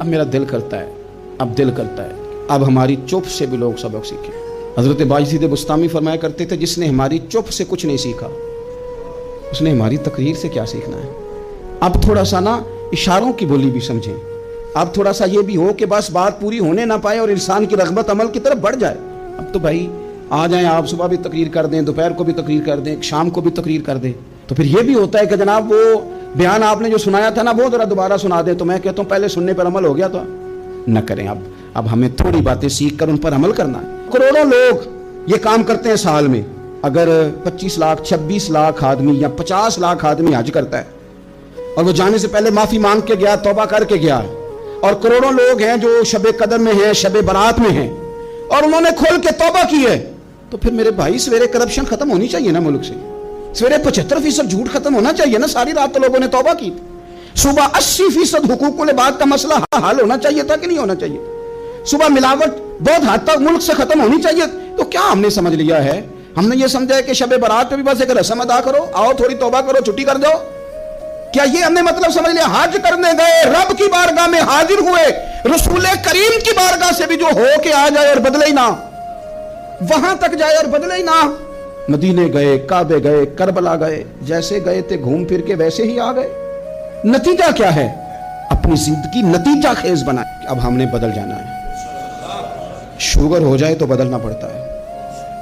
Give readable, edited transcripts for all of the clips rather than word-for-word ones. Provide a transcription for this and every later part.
اب میرا دل کرتا ہے اب ہماری چپ سے بھی لوگ سبق سیکھیں۔ حضرت باجزید بستامی فرمایا کرتے تھے جس نے ہماری چپ سے کچھ نہیں سیکھا اس نے ہماری تقریر سے کیا سیکھنا ہے۔ اب تھوڑا سا نا اشاروں کی بولی بھی سمجھیں، اب تھوڑا سا یہ بھی ہو کہ بس بات پوری ہونے نہ پائے اور انسان کی رغبت عمل کی طرف بڑھ جائے۔ اب تو بھائی آ جائیں آپ، صبح بھی تقریر کر دیں، دوپہر کو بھی تقریر کر دیں، شام کو بھی تقریر کر دیں، تو پھر یہ بھی ہوتا ہے کہ جناب وہ بیان آپ نے جو سنایا تھا نا وہ ذرا دوبارہ سنا دیں، تو میں کہتا ہوں پہلے سننے پر عمل ہو گیا تو نہ کریں۔ اب ہمیں تھوڑی باتیں سیکھ کر ان پر عمل کرنا ہے۔ کروڑوں لوگ یہ کام کرتے ہیں سال میں، اگر 25 لاکھ 26 لاکھ آدمی یا 50 لاکھ آدمی حج کرتا ہے اور وہ جانے سے پہلے معافی مانگ کے گیا، توبہ کر کے گیا، اور کروڑوں لوگ ہیں جو شب قدر میں ہیں، شب برات میں ہیں، اور انہوں نے کھول کے توبہ کی ہے، تو پھر میرے بھائی سویرے کرپشن ختم ہونی چاہیے نا ملک سے، سویرے 75% جھوٹ ختم ہونا چاہیے نا، ساری رات تو لوگوں نے توبہ کی، صبح 80% حقوق العباد کا مسئلہ حل ہونا چاہیے تھا کہ نہیں ہونا چاہیے، صبح ملاوٹ بہت حد تک ملک سے ختم ہونی چاہیے۔ تو کیا ہم نے سمجھ لیا ہے؟ ہم نے یہ سمجھا ہے کہ شب برات پہ بھی بس ایک رسم ادا کرو، آؤ تھوڑی توبہ کرو، چھٹی کر دو، کیا یہ ہم نے مطلب سمجھ لیا؟ حج کرنے گئے، رب کی بارگاہ میں حاضر ہوئے، رسول کریم کی بارگاہ سے بھی جو ہو کے آ جائے اور بدلے ہی نہ، وہاں تک جائے اور بدلے ہی نہ۔ مدینے گئے، کعبے گئے، کربلا گئے، جیسے گئے تھے گھوم پھر کے ویسے ہی آ گئے۔ نتیجہ کیا ہے؟ اپنی زندگی نتیجہ خیز بنائے۔ اب ہم نے بدل جانا ہے۔ شوگر ہو جائے تو بدلنا پڑتا ہے،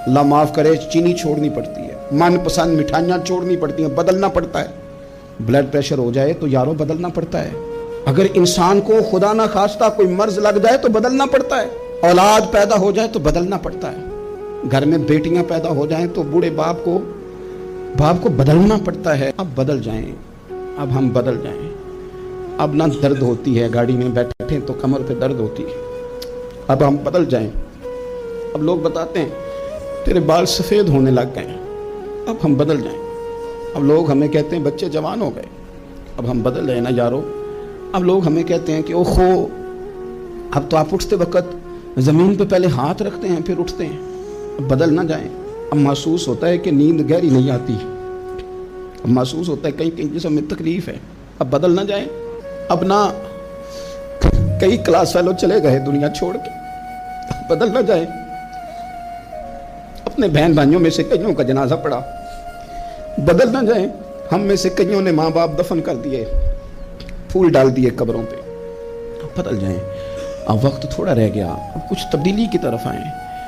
اللہ معاف کرے، چینی چھوڑنی پڑتی ہے، من پسند مٹھائیاں چھوڑنی پڑتی ہیں، بدلنا پڑتا ہے۔ بلڈ پریشر ہو جائے تو یاروں بدلنا پڑتا ہے۔ اگر انسان کو خدا نہ خواستہ کوئی مرض لگ جائے تو بدلنا پڑتا ہے۔ اولاد پیدا ہو جائے تو بدلنا پڑتا ہے۔ گھر میں بیٹیاں پیدا ہو جائیں تو بوڑھے باپ کو بدلنا پڑتا ہے۔ اب بدل جائیں، اب ہم بدل جائیں۔ اب نہ درد ہوتی ہے، گاڑی میں بیٹھے تو کمر پہ درد ہوتی ہے، اب ہم بدل جائیں۔ اب لوگ بتاتے ہیں تیرے بال سفید ہونے لگ گئے، اب ہم بدل جائیں۔ اب لوگ ہمیں کہتے ہیں بچے جوان ہو گئے، اب ہم بدل جائیں نا یارو۔ اب لوگ ہمیں کہتے ہیں کہ اوہو، اب تو آپ اٹھتے وقت زمین پہ پہلے ہاتھ رکھتے ہیں پھر اٹھتے ہیں، اب بدل نہ جائیں۔ اب محسوس ہوتا ہے کہ نیند گہری نہیں آتی، اب محسوس ہوتا ہے کہیں جسم میں تکلیف ہے، اب بدل نہ جائیں۔ اب نہ کئی کلاس فیلو چلے گئے دنیا چھوڑ کے، بدل نہ جائیں۔ اپنے بہن بھائیوں میں سے کئیوں کا جنازہ پڑا، بدل نہ جائیں۔ ہم میں سے کئیوں نے ماں باپ دفن کر دیے، پھول ڈال دیے قبروں پہ، بدل جائیں۔ اب وقت تھوڑا رہ گیا، اب کچھ تبدیلی کی طرف آئیں،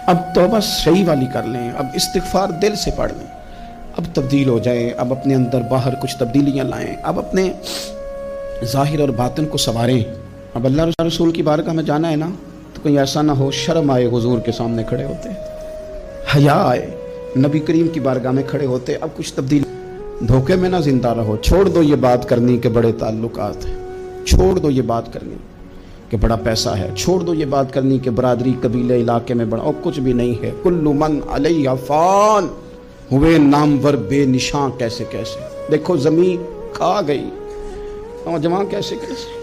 اب توبہ صحیح والی کر لیں، اب استغفار دل سے پڑھ لیں، اب تبدیل ہو جائیں، اب اپنے اندر باہر کچھ تبدیلیاں لائیں، اب اپنے ظاہر اور باطن کو سنواریں۔ اب اللہ رسول کی بارگاہ میں جانا ہے نا تو کہیں ایسا نہ ہو شرم آئے حضور کے سامنے کھڑے ہوتے، حیا آئے نبی کریم کی بارگاہ میں کھڑے ہوتے۔ اب کچھ تبدیل، دھوکے میں نہ زندہ رہو، چھوڑ دو یہ بات کرنی کہ بڑے تعلقات ہیں، چھوڑ دو یہ بات کرنی کہ بڑا پیسہ ہے، چھوڑ دو یہ بات کرنی کہ برادری قبیلے علاقے میں بڑا، اور کچھ بھی نہیں ہے۔ کل من علیہ فان، ہوئے نامور بے نشاں کیسے کیسے، دیکھو زمین کھا گئی، نوجوان کیسے کیسے۔